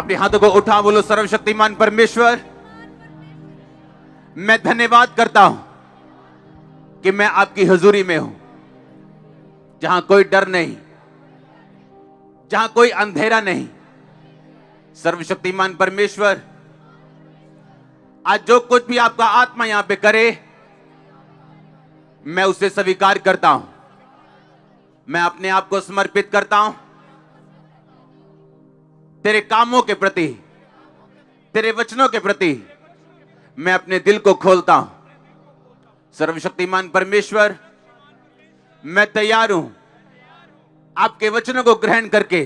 अपने हाथों को उठा, बोलो सर्वशक्तिमान परमेश्वर, मैं धन्यवाद करता हूं कि मैं आपकी हुजूरी में हूं, जहां कोई डर नहीं, जहां कोई अंधेरा नहीं। सर्वशक्तिमान परमेश्वर, आज जो कुछ भी आपका आत्मा यहां पे करे, मैं उसे स्वीकार करता हूं। मैं अपने आप को समर्पित करता हूं तेरे कामों के प्रति, तेरे वचनों के प्रति मैं अपने दिल को खोलता हूं। सर्वशक्तिमान परमेश्वर, मैं तैयार हूं आपके वचनों को ग्रहण करके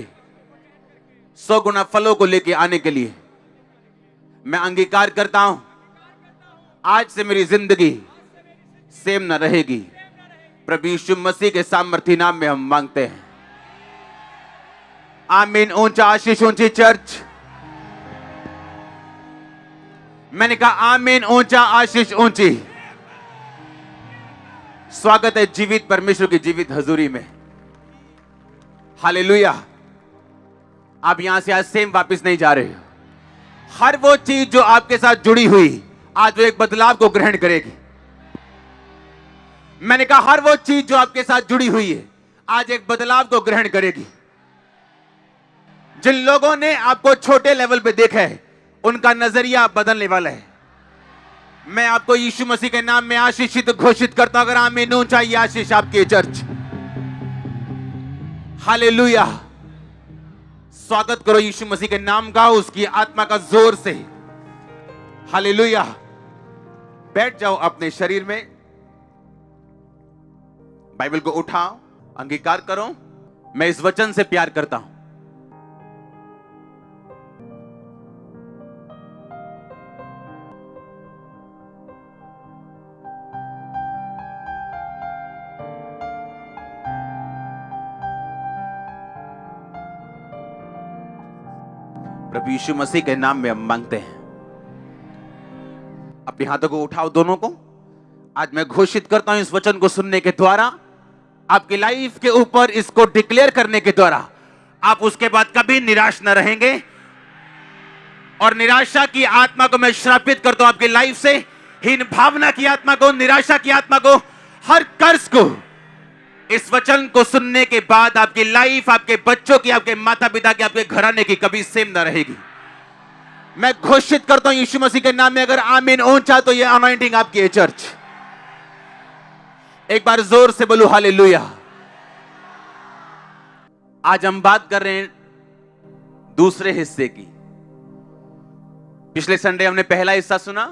100 गुना फलों को लेके आने के लिए। मैं अंगीकार करता हूं आज से मेरी जिंदगी सेम न रहेगी। प्रभु यीशु मसीह के सामर्थी नाम में हम मांगते हैं, आमीन। ऊंचा आशीष ऊंची चर्च, मैंने कहा आमीन, ऊंचा आशीष ऊंची। स्वागत है जीवित परमेश्वर की जीवित हजूरी में। हालेलुया। आप यहां से आज सेम वापस नहीं जा रहे हो। हर वो चीज जो आपके साथ जुड़ी हुई, आज वो एक बदलाव को ग्रहण करेगी। मैंने कहा हर वो चीज जो आपके साथ जुड़ी हुई है, आज एक बदलाव को ग्रहण करेगी। जिन लोगों ने आपको छोटे लेवल पे देखा है, उनका नजरिया बदलने वाला है। मैं आपको यीशु मसीह के नाम में आशीषित घोषित करता हूं। अगर आमीन ऊंचा ये आशीष आपकी चर्च। हालेलुया। स्वागत करो यीशु मसीह के नाम का, उसकी आत्मा का जोर से। हालेलुया। बैठ जाओ अपने शरीर में, बाइबल को उठाओ, अंगीकार करो, मैं इस वचन से प्यार करता हूं। प्रभु यीशु मसीह के नाम में हम मांगते हैं। अपने हाथों को उठाओ दोनों को। आज मैं घोषित करता हूं इस वचन को सुनने के द्वारा, आपकी लाइफ के ऊपर इसको डिक्लेयर करने के द्वारा, आप उसके बाद कभी निराश न रहेंगे। और निराशा की आत्मा को मैं श्रापित करता हूं आपकी लाइफ से। हीन भावना की आत्मा को, निराशा की आत्मा को, हर कर्ज को, इस वचन को सुनने के बाद आपकी लाइफ, आपके बच्चों की, आपके माता पिता की, आपके घराने की कभी सेम ना रहेगी। मैं घोषित करता हूं यीशु मसीह के नाम में। अगर आमीन ऊंचा तो ये अनॉइंटिंग आपकी है चर्च। एक बार जोर से बोलो हालेलुया। आज हम बात कर रहे हैं दूसरे हिस्से की। पिछले संडे हमने पहला हिस्सा सुना,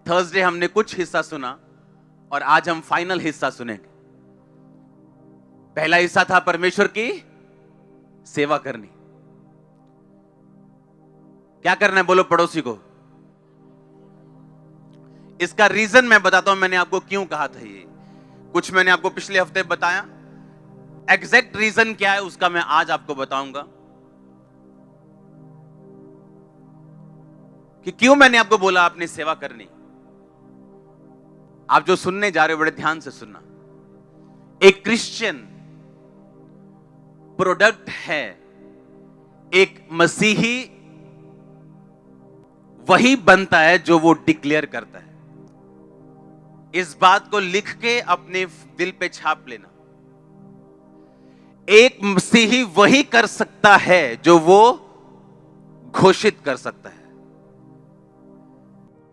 थर्सडे हमने कुछ हिस्सा सुना, और आज हम फाइनल हिस्सा सुनेंगे। पहला हिस्सा था परमेश्वर की सेवा करनी। क्या करना है बोलो पड़ोसी को। इसका रीजन मैं बताता हूं, मैंने आपको क्यों कहा था ये। कुछ मैंने आपको पिछले हफ्ते बताया, एग्जैक्ट रीजन क्या है उसका मैं आज आपको बताऊंगा कि क्यों मैंने आपको बोला अपनी सेवा करनी। आप जो सुनने जा रहे हो बड़े ध्यान से सुनना। एक क्रिश्चियन प्रोडक्ट है, एक मसीही वही बनता है जो वो डिक्लेयर करता है। इस बात को लिख के अपने दिल पे छाप लेना। एक मसीही वही कर सकता है जो वो घोषित कर सकता है।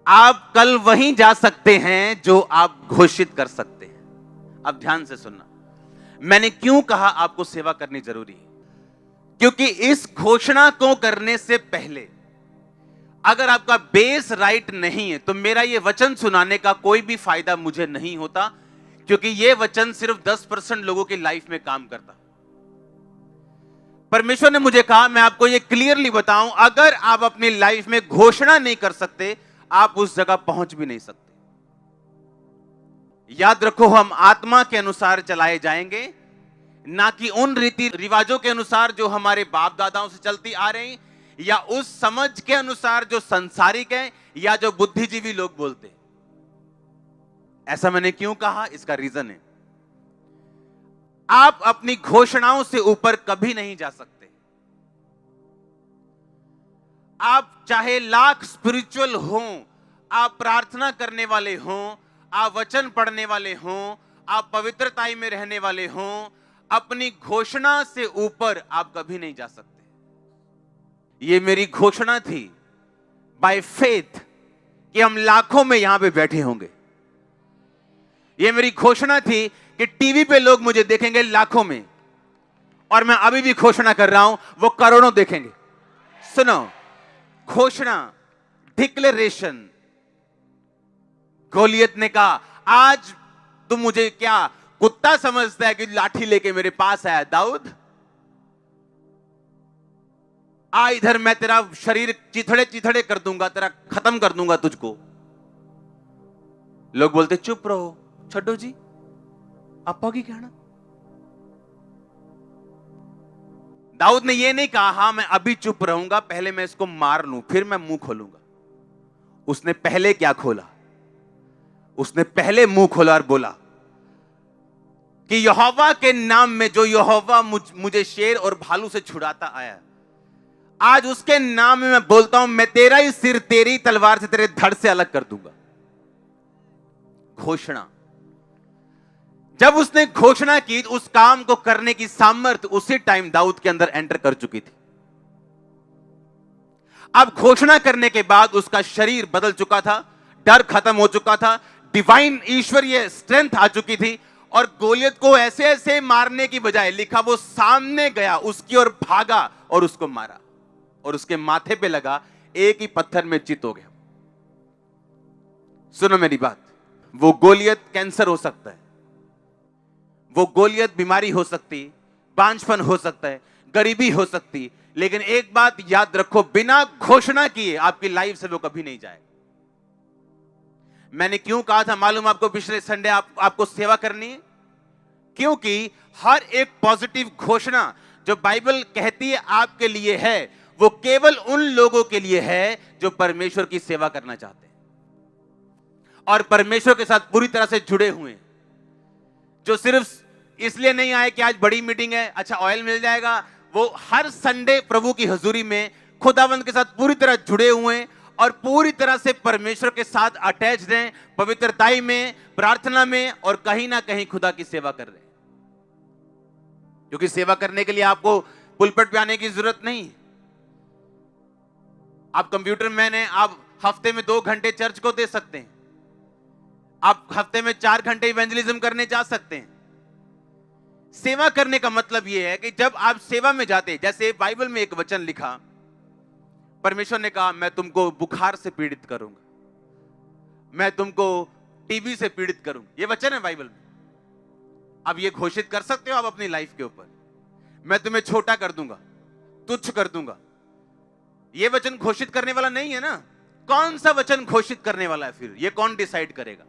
आप कल वहीं जा सकते हैं जो आप घोषित कर सकते हैं। अब ध्यान से सुनना, मैंने क्यों कहा आपको सेवा करनी जरूरी है। क्योंकि इस घोषणा को करने से पहले अगर आपका बेस राइट नहीं है, तो मेरा यह वचन सुनाने का कोई भी फायदा मुझे नहीं होता, क्योंकि यह वचन सिर्फ 10% लोगों की लाइफ में काम करता। परमेश्वर ने मुझे कहा मैं आपको यह क्लियरली बताऊं, अगर आप अपनी लाइफ में घोषणा नहीं कर सकते, आप उस जगह पहुंच भी नहीं सकते। याद रखो, हम आत्मा के अनुसार चलाए जाएंगे, ना कि उन रीति रिवाजों के अनुसार जो हमारे बाप दादाओं से चलती आ रही, या उस समझ के अनुसार जो संसारिक है, या जो बुद्धिजीवी लोग बोलते। ऐसा मैंने क्यों कहा, इसका रीजन है, आप अपनी घोषणाओं से ऊपर कभी नहीं जा सकते। आप चाहे लाख स्पिरिचुअल हों, आप प्रार्थना करने वाले हों, आप वचन पढ़ने वाले हों, आप पवित्रताई में रहने वाले हों, अपनी घोषणा से ऊपर आप कभी नहीं जा सकते। ये मेरी घोषणा थी बाय फेथ कि हम लाखों में यहां पे बैठे होंगे। ये मेरी घोषणा थी कि टीवी पे लोग मुझे देखेंगे लाखों में, और मैं अभी भी घोषणा कर रहा हूं वो करोड़ों देखेंगे। सुनो, घोषणा, डिक्लेरेशन। गोलियत ने कहा, आज तुम मुझे क्या कुत्ता समझता है कि लाठी लेके मेरे पास आया? दाऊद, आ इधर, मैं तेरा शरीर चिथड़े चिथड़े कर दूंगा, तेरा खत्म कर दूंगा तुझको। लोग बोलते चुप रहो, छड्डो जी, आपा की कहना। दाऊद ने यह नहीं कहा हां मैं अभी चुप रहूंगा, पहले मैं इसको मार लूं फिर मैं मुंह खोलूंगा। उसने पहले क्या खोला? उसने पहले मुंह खोला और बोला कि यहोवा के नाम में जो यहोवा मुझे शेर और भालू से छुड़ाता आया, आज उसके नाम में मैं बोलता हूं, मैं तेरा ही सिर तेरी तलवार से, तेरे धड़ से अलग कर दूंगा। घोषणा। जब उसने घोषणा की, उस काम को करने की सामर्थ्य उसी टाइम दाऊद के अंदर एंटर कर चुकी थी। अब घोषणा करने के बाद उसका शरीर बदल चुका था, डर खत्म हो चुका था, डिवाइन ईश्वरीय स्ट्रेंथ आ चुकी थी, और गोलियत को ऐसे ऐसे मारने की बजाय, लिखा वो सामने गया, उसकी ओर भागा और उसको मारा, और उसके माथे पे लगा, एक ही पत्थर में चित हो गया। सुनो मेरी बात, वो गोलियत कैंसर हो सकता है, वो गोलियत बीमारी हो सकती, बांझपन हो सकता है, गरीबी हो सकती, लेकिन एक बात याद रखो, बिना घोषणा किए आपकी लाइफ से वो कभी नहीं जाएगा। मैंने क्यों कहा था मालूम आपको, पिछले संडे आपको सेवा करनी है? क्योंकि हर एक पॉजिटिव घोषणा जो बाइबल कहती है आपके लिए है, वो केवल उन लोगों के लिए है जो परमेश्वर की सेवा करना चाहते हैं और परमेश्वर के साथ पूरी तरह से जुड़े हुए हैं, जो सिर्फ इसलिए नहीं आए कि आज बड़ी मीटिंग है, अच्छा ऑयल मिल जाएगा। वो हर संडे प्रभु की हजूरी में खुदावंद के साथ पूरी तरह जुड़े हुए हैं और पूरी तरह से परमेश्वर के साथ अटैच्ड हैं, पवित्रताई में, प्रार्थना में, और कहीं ना कहीं खुदा की सेवा कर रहे हैं। क्योंकि सेवा करने के लिए आपको पुलपट पे आने की जरूरत नहीं। आप कंप्यूटर मैन हैं, आप हफ्ते में 2 घंटे चर्च को दे सकते हैं, आप हफ्ते में 4 घंटे इवेंजलिज्म करने जा सकते हैं। सेवा करने का मतलब यह है कि जब आप सेवा में जाते, जैसे बाइबल में एक वचन लिखा, परमेश्वर ने कहा मैं तुमको बुखार से पीड़ित करूंगा, मैं तुमको टीबी से पीड़ित करूंगा, ये वचन है बाइबल में। अब ये घोषित कर सकते हो आप अपनी लाइफ के ऊपर, मैं तुम्हें छोटा कर दूंगा, तुच्छ कर दूंगा। ये वचन घोषित करने वाला नहीं है ना। कौन सा वचन घोषित करने वाला है फिर? ये कौन डिसाइड करेगा?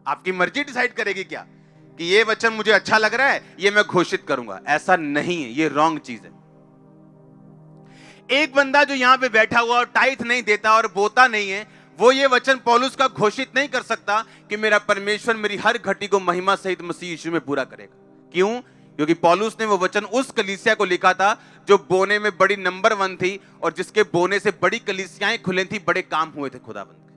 आपकी मर्जी डिसाइड करेगी क्या कि ये वचन मुझे अच्छा लग रहा है, ये मैं घोषित करूंगा? ऐसा नहीं है, ये रॉन्ग चीज है। एक बंदा जो यहां पे बैठा हुआ और टाइथ नहीं देता और बोता नहीं है, वो ये वचन पौलुस का घोषित नहीं कर सकता कि मेरा परमेश्वर मेरी हर घटी को महिमा सहित मसीह यीशु में पूरा करेगा। क्यों? क्योंकि पौलुस ने वो वचन उस कलीसिया को लिखा था जो बोने में बड़ी नंबर 1 थी, और जिसके बोने से बड़ी कलीसियाएं खुले थी, बड़े काम हुए थे खुदाबंद के।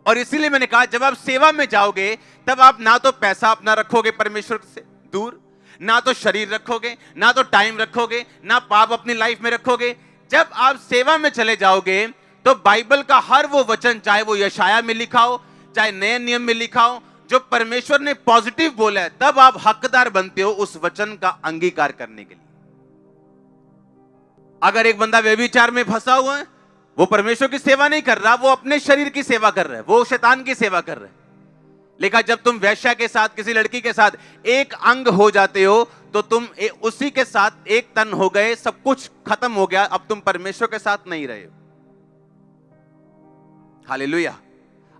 और इसीलिए मैंने कहा, जब आप सेवा में जाओगे तब आप ना तो पैसा अपना रखोगे परमेश्वर से दूर, ना तो शरीर रखोगे, ना तो टाइम रखोगे, ना पाप अपनी लाइफ में रखोगे। जब आप सेवा में चले जाओगे तो बाइबल का हर वो वचन, चाहे वो यशाया में लिखा हो, चाहे नए नियम में लिखा हो, जो परमेश्वर ने पॉजिटिव बोला है, तब आप हकदार बनते हो उस वचन का अंगीकार करने के लिए। अगर एक बंदा व्यभिचार में फंसा हुआ है, वो परमेश्वर की सेवा नहीं कर रहा, वो अपने शरीर की सेवा कर रहा है, वो शैतान की सेवा कर रहा है। लेकिन जब तुम वेश्या के साथ, किसी लड़की के साथ एक अंग हो जाते हो, तो तुम उसी के साथ एक तन हो गए, सब कुछ खत्म हो गया, अब तुम परमेश्वर के साथ नहीं रहे हो। हालेलुया।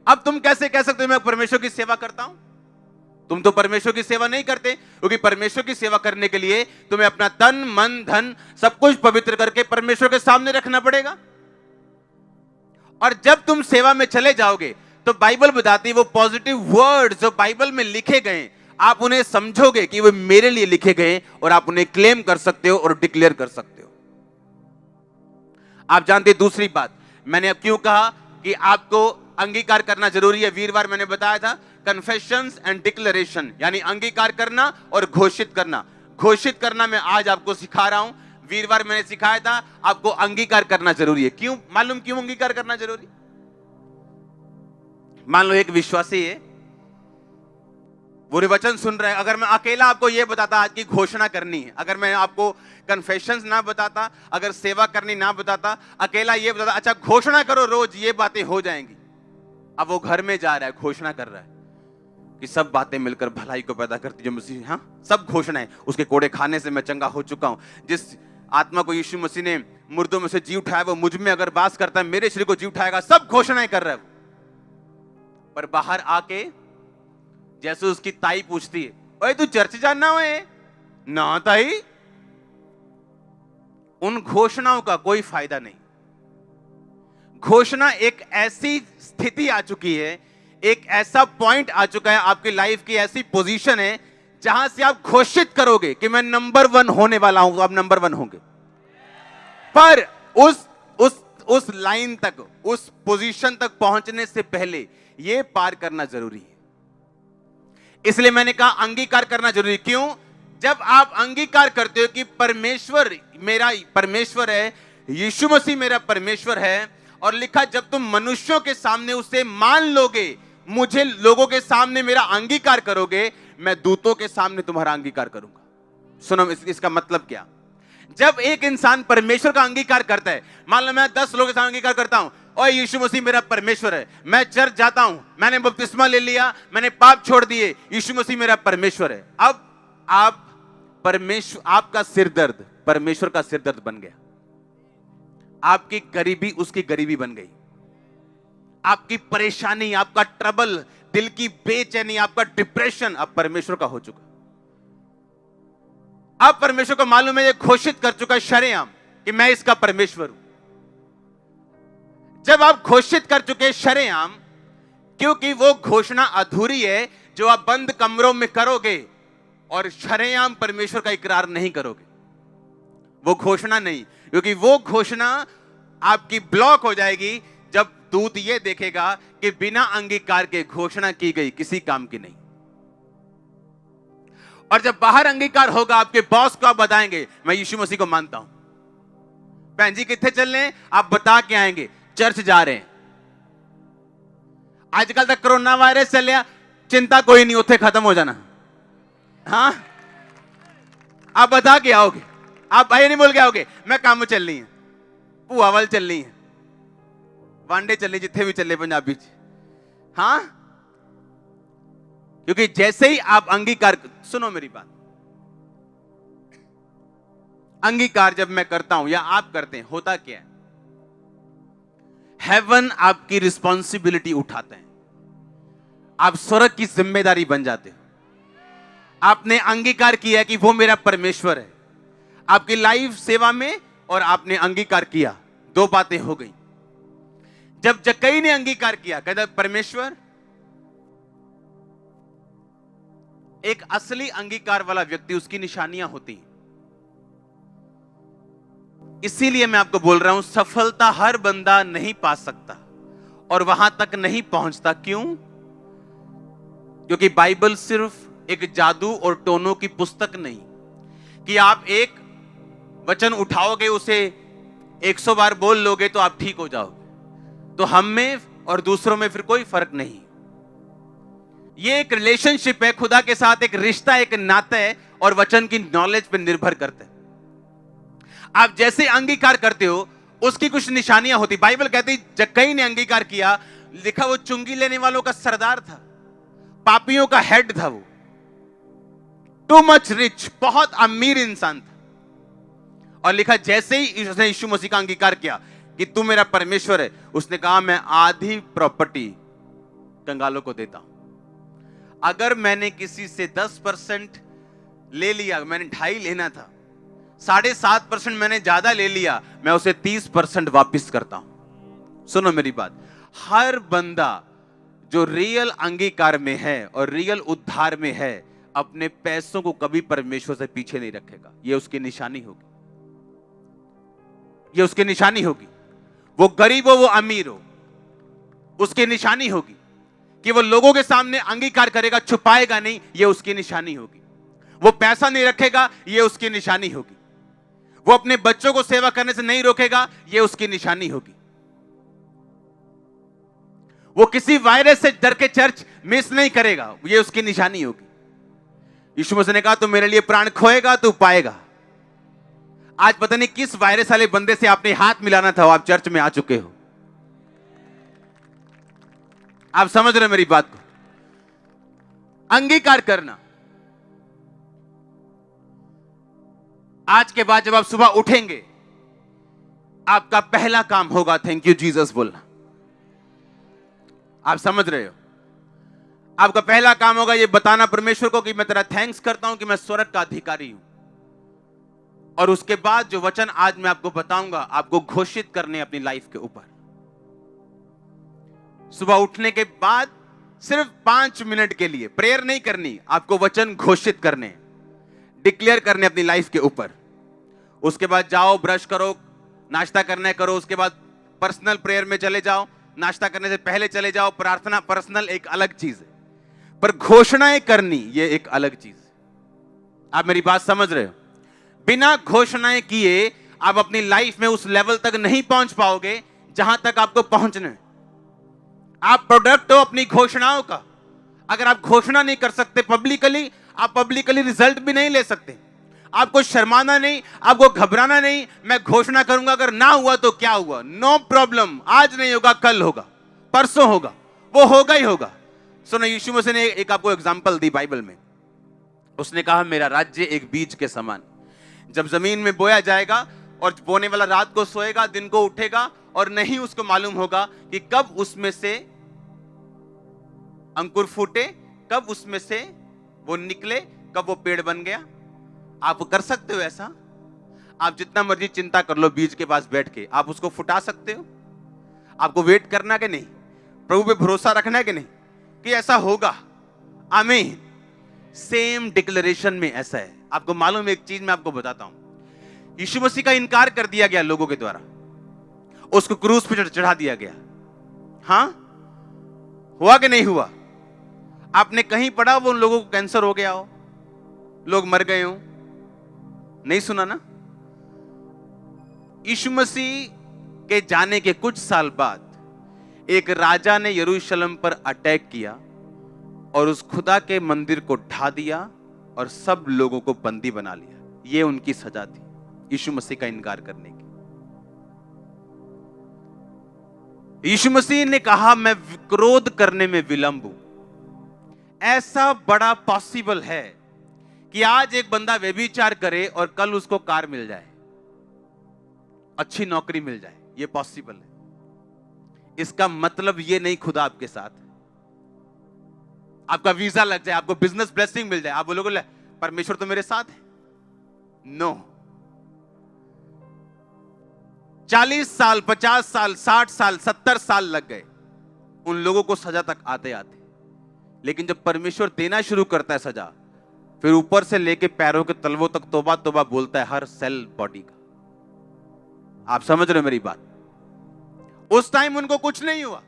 अब तुम कैसे कह सकते हो मैं परमेश्वर की सेवा करता हूं? तुम तो परमेश्वर की सेवा नहीं करते, क्योंकि परमेश्वर की सेवा करने के लिए तुम्हें अपना तन, मन, धन सब कुछ पवित्र करके परमेश्वर के सामने रखना पड़ेगा। और जब तुम सेवा में चले जाओगे तो बाइबल बताती है, वो पॉजिटिव वर्ड्स जो बाइबल में लिखे गए, आप उन्हें समझोगे कि वो मेरे लिए लिखे गए, और आप उन्हें क्लेम कर सकते हो और डिक्लेयर कर सकते हो। आप जानते हैं दूसरी बात, मैंने अब क्यों कहा कि आपको अंगीकार करना जरूरी है। वीरवार मैंने बताया था कन्फेशंस एंड डिक्लेरेशन, यानी अंगीकार करना और घोषित करना। घोषित करना मैं आज आपको सिखा रहा हूं, वीरवार मैंने सिखाया था आपको अंगीकार करना जरूरी है। क्यों मालूम, क्यों अंगीकार करना जरूरी? मान लो एक विश्वासी है, वो वचन सुन रहा है, अगर मैं अकेला आपको यह बताता आज की घोषणा करनी है, अगर मैं आपको कन्फेशंस ना बताता, अगर सेवा करनी ना बताता, अकेला ये बताता अच्छा घोषणा करो रोज ये बातें हो जाएंगी। अब वो घर में जा रहा है, घोषणा कर रहा है कि सब बातें मिलकर भलाई को पैदा करती जो मसीह, हाँ सब घोषणाएं, उसके कोड़े खाने से मैं चंगा हो चुका हूं, जिस आत्मा को यीशु मसीह ने मुर्दों में से जी उठाया वो मुझ में अगर वास करता है मेरे शरीर को जी उठाएगा, सब घोषणाएं कर रहा है। पर बाहर आके जैसे उसकी ताई पूछती है, ओए तू चर्च जाना है ना ताई, उन घोषणाओं का कोई फायदा नहीं। घोषणा एक ऐसी स्थिति आ चुकी है, एक ऐसा पॉइंट आ चुका है आपकी लाइफ की, ऐसी पोजीशन है जहां से आप घोषित करोगे कि मैं नंबर 1 होने वाला हूं, तो आप नंबर 1 होंगे। पर उस लाइन तक, उस पोजीशन तक पहुंचने से पहले यह पार करना जरूरी है। इसलिए मैंने कहा अंगीकार करना जरूरी। क्यों? जब आप अंगीकार करते हो कि परमेश्वर मेरा परमेश्वर है, यीशु मसीह मेरा परमेश्वर है, और लिखा जब तुम मनुष्यों के सामने उसे मान लोगे, मुझे लोगों के सामने मेरा अंगीकार करोगे, मैं दूतों के सामने तुम्हारा अंगीकार करूंगा। सुनो इसका मतलब क्या? जब एक इंसान परमेश्वर का अंगीकार करता है, मान लो मैं 10 लोगों के सामने अंगीकार करता हूं, और यीशु मसीह मेरा परमेश्वर है, मैं चर्च जाता हूं, मैंने बपतिस्मा ले लिया, मैंने पाप छोड़ दिए, यीशु मसीह मेरा परमेश्वर है। अब आप परमेश्वर, आपका सिरदर्द परमेश्वर का सिरदर्द बन गया, आपकी गरीबी उसकी गरीबी बन गई, आपकी परेशानी, आपका ट्रबल, दिल की बेचैनी, आपका डिप्रेशन अब परमेश्वर का हो चुका। अब परमेश्वर को मालूम है, ये घोषित कर चुका है शरेआम कि मैं इसका परमेश्वर हूं। जब आप घोषित कर चुके शरेआम, क्योंकि वो घोषणा अधूरी है जो आप बंद कमरों में करोगे और शरेआम परमेश्वर का इकरार नहीं करोगे, वो घोषणा नहीं, क्योंकि वो घोषणा आपकी ब्लॉक हो जाएगी जब दूत ये देखेगा कि बिना अंगीकार के घोषणा की गई किसी काम की नहीं। और जब बाहर अंगीकार होगा, आपके बॉस को आप बताएंगे मैं यीशु मसीह को मानता हूं, भैन जी कितने चल रहे हैं, आप बता के आएंगे चर्च जा रहे हैं। आजकल तक कोरोना वायरस चल रहा, चिंता कोई नहीं, उत्थे खत्म हो जाना। हाँ आप बता के आओगे, आप भाई नहीं बोल के आओगे मैं काम चल रही है, भूआवल चल रही है, वांडे चल रही, जिथे भी चले पंजाबी च। हाँ क्योंकि जैसे ही आप अंगीकार, सुनो मेरी बात, अंगीकार जब मैं करता हूं या आप करते हैं, होता क्या है, हेवन आपकी रिस्पॉन्सिबिलिटी उठाते हैं, आप स्वर्ग की जिम्मेदारी बन जाते हो। आपने अंगीकार किया कि वो मेरा परमेश्वर है आपकी लाइफ सेवा में, और आपने अंगीकार किया, 2 बातें हो गई। जब जक्कई ने अंगीकार किया, कहता परमेश्वर, एक असली अंगीकार वाला व्यक्ति, उसकी निशानियां होती हैं। इसीलिए मैं आपको बोल रहा हूं, सफलता हर बंदा नहीं पा सकता और वहां तक नहीं पहुंचता। क्यों? क्योंकि बाइबल सिर्फ एक जादू और टोनों की पुस्तक नहीं कि आप एक वचन उठाओगे, उसे 100 बार बोल लोगे तो आप ठीक हो जाओगे, तो हम में और दूसरों में फिर कोई फर्क नहीं। ये एक रिलेशनशिप है खुदा के साथ, एक रिश्ता, एक नाता है, और वचन की नॉलेज पर निर्भर करता है। आप जैसे अंगीकार करते हो उसकी कुछ निशानियां होती। बाइबल कहती जक्कई ने अंगीकार किया, लिखा वो चुंगी लेने वालों का सरदार था, पापियों का हेड था, वो टू मच रिच, बहुत अमीर इंसान था, और लिखा जैसे ही उसने यीशु मसीह का अंगीकार किया कि तू मेरा परमेश्वर है, उसने कहा मैं आधी प्रॉपर्टी कंगालों को देता हूं। अगर मैंने किसी से 10% ले लिया, मैंने 2.5 लेना था, 7.5% मैंने ज्यादा ले लिया, मैं उसे 30% वापस करता हूं। सुनो मेरी बात, हर बंदा जो रियल अंगीकार में है और रियल उद्धार में है, अपने पैसों को कभी परमेश्वर से पीछे नहीं रखेगा। यह उसकी निशानी होगी, यह उसकी निशानी होगी। वो गरीब हो वो अमीर हो, उसकी निशानी होगी कि वो लोगों के सामने अंगीकार करेगा, छुपाएगा नहीं, ये उसकी निशानी होगी। वो पैसा नहीं रखेगा, ये उसकी निशानी होगी। वो अपने बच्चों को सेवा करने से नहीं रोकेगा, ये उसकी निशानी होगी। वो किसी वायरस से डर के चर्च मिस नहीं करेगा, ये उसकी निशानी होगी। यीशु मसीह ने कहा तू मेरे लिए प्राण खोएगा तू पाएगा। आज पता नहीं किस वायरस वाले बंदे से आपने हाथ मिलाना था, आप चर्च में आ चुके हो। आप समझ रहे मेरी बात को? अंगीकार करना। आज के बाद जब आप सुबह उठेंगे, आपका पहला काम होगा थैंक यू जीसस बोलना। आप समझ रहे हो? आपका पहला काम होगा ये बताना परमेश्वर को कि मैं तेरा थैंक्स करता हूं कि मैं स्वर्ग का अधिकारी हूं। और उसके बाद जो वचन आज मैं आपको बताऊंगा, आपको घोषित करने अपनी लाइफ के ऊपर। सुबह उठने के बाद सिर्फ 5 मिनट के लिए प्रेयर नहीं करनी, आपको वचन घोषित करने, डिक्लेयर करने अपनी लाइफ के ऊपर। उसके बाद जाओ, ब्रश करो, नाश्ता करना है करो, उसके बाद पर्सनल प्रेयर में चले जाओ। नाश्ता करने से पहले चले जाओ। प्रार्थना पर्सनल एक अलग चीज है, पर घोषणाएं करनी ये एक अलग चीज है। आप मेरी बात समझ रहे हो? बिना घोषणाएं किए आप अपनी लाइफ में उस लेवल तक नहीं पहुंच पाओगे जहां तक आपको पहुंचना है। आप प्रोडक्ट हो अपनी घोषणाओं का। अगर आप घोषणा नहीं कर सकते पब्लिकली, आप पब्लिकली रिजल्ट भी नहीं ले सकते। आपको शर्माना नहीं, आपको घबराना नहीं। मैं घोषणा करूंगा, अगर ना हुआ तो क्या हुआ, नो प्रॉब्लम। आज नहीं होगा, कल होगा, परसों होगा, वो होगा ही होगा। सुनो, यीशु मसीह ने एक आपको एग्जांपल दी बाइबल में। उसने कहा मेरा राज्य एक बीज के समान, जब जमीन में बोया जाएगा और बोने वाला रात को सोएगा, दिन को उठेगा और नहीं उसको मालूम होगा कि कब उसमें से अंकुर फूटे, कब उसमें से वो निकले, कब वो पेड़ बन गया। आप कर सकते हो ऐसा? आप जितना मर्जी चिंता कर लो बीज के पास बैठ के, आप उसको फुटा सकते हो? आपको वेट करना कि नहीं? प्रभु पे भरोसा रखना है कि नहीं कि ऐसा होगा? आमीन। सेम डिक्लेरेशन में ऐसा है। आपको मालूम है एक चीज मैं आपको बताता हूं। यीशु मसीह का इनकार कर दिया गया लोगों के द्वारा, उसको क्रूस पे चढ़ा दिया गया। हां, हुआ कि नहीं हुआ? आपने कहीं पढ़ा वो उन लोगों को कैंसर हो गया हो, लोग मर गए हो? नहीं सुना ना? यीशु मसीह के जाने के कुछ साल बाद एक राजा ने यरूशलेम पर अटैक किया और उस खुदा के मंदिर को ढा दिया और सब लोगों को बंदी बना लिया। यह उनकी सजा थी यीशु मसीह का इनकार करने की। यीशु मसीह ने कहा मैं क्रोध करने में विलंब हूं। ऐसा बड़ा पॉसिबल है कि आज एक बंदा व्यभिचार करे और कल उसको कार मिल जाए, अच्छी नौकरी मिल जाए। यह पॉसिबल है। इसका मतलब यह नहीं खुदा आपके साथ है। आपका वीजा लग जाए, आपको बिजनेस ब्लेसिंग मिल जाए, आप बोलोगे परमेश्वर तो मेरे साथ है। नो। 40 साल, 50 साल, 60 साल, 70 साल लग गए उन लोगों को सजा तक आते आते। लेकिन जब परमेश्वर देना शुरू करता है सजा, फिर ऊपर से लेके पैरों के तलवों तक तौबा तौबा बोलता है हर सेल बॉडी का। आप समझ रहे हो मेरी बात? उस टाइम उनको कुछ नहीं हुआ,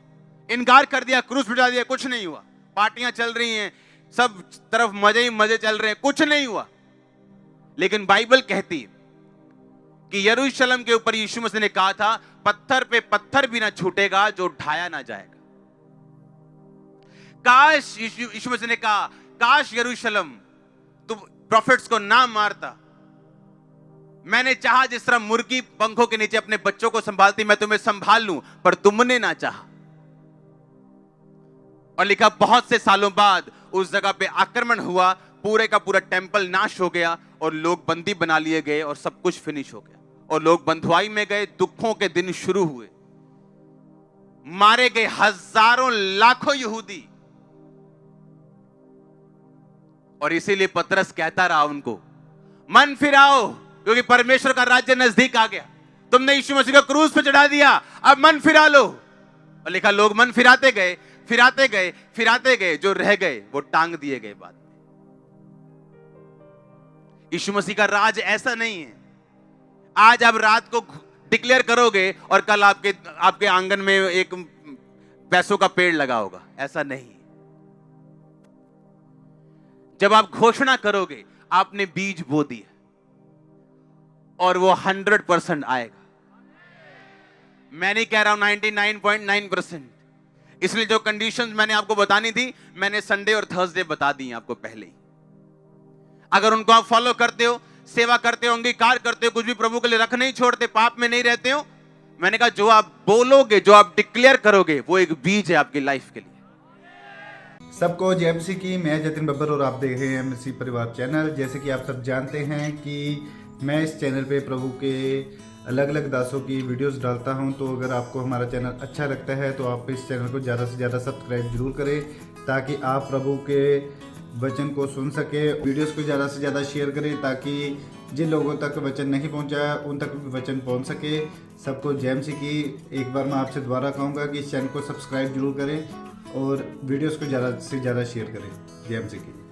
इनकार कर दिया, क्रूस बिठा दिया, कुछ नहीं हुआ। पार्टियां चल रही हैं, सब तरफ मजे ही मजे चल रहे हैं, कुछ नहीं हुआ। लेकिन बाइबल कहती है कि यरूशलेम के ऊपर यीशु मसीह ने कहा था पत्थर पे पत्थर भी ना छूटेगा जो ढाया ना जाएगा। काश, यीशु मसीह ने कहा काश यरूशलेम तू प्रॉफिट्स को ना मारता। मैंने चाहा जिस तरह मुर्गी पंखों के नीचे अपने बच्चों को संभालती, मैं तुम्हें संभाल लूं, पर तुमने ना चाहा। और लिखा बहुत से सालों बाद उस जगह पे आक्रमण हुआ, पूरे का पूरा टेंपल नाश हो गया और लोग बंदी बना लिए गए और सब कुछ फिनिश हो गया। और लोग बंधुआई में गए, दुखों के दिन शुरू हुए, मारे गए हजारों लाखों यहूदी। और इसीलिए पतरस कहता रहा उनको मन फिराओ, क्योंकि परमेश्वर का राज्य नजदीक आ गया। तुमने यीशु मसीह को क्रूस पे चढ़ा दिया, अब मन फिरा लो। और लिखा लोग मन फिराते गए, फिराते गए, फिराते गए, जो रह गए वो टांग दिए गए बाद में। यीशु मसीह का राज ऐसा नहीं है आज आप रात को डिक्लेयर करोगे और कल आपके आंगन में एक पैसों का पेड़ लगा होगा, ऐसा नहीं। जब आप घोषणा करोगे, आपने बीज बो दिया और वो 100% आएगा। मैं नहीं कह रहा हूं 99.9%। इसलिए जो कंडीशंस मैंने आपको बतानी थी, मैंने संडे और थर्सडे बता दी आपको पहले ही। अगर उनको आप फॉलो करते हो, सेवा करते हो, अंगीकार करते हो, कुछ भी प्रभु के लिए रख नहीं छोड़ते, पाप में नहीं रहते हो, मैंने कहा जो आप बोलोगे, जो आप डिक्लेयर करोगे, वो एक बीज है आपकी लाइफ के लिए। सबको जय मसीह की। मैं जतिन बब्बर और आप देख रहे हैं मसीह परिवार चैनल। जैसे कि आप सब जानते हैं कि मैं इस चैनल पे प्रभु के अलग अलग दासों की वीडियोस डालता हूं, तो अगर आपको हमारा चैनल अच्छा लगता है तो आप इस चैनल को ज़्यादा से ज़्यादा सब्सक्राइब जरूर करें, ताकि आप प्रभु के वचन को सुन सके। वीडियोस को ज़्यादा से ज़्यादा शेयर करें, ताकि जिन लोगों तक वचन नहीं पहुंचा उन तक भी वचन पहुंच सके। सबको जय मसीह की। एक बार मैं आपसे दोबारा कहूँगा कि इस चैनल को सब्सक्राइब जरूर करें और वीडियोस को ज़्यादा से ज़्यादा शेयर करें। जय मसीह की।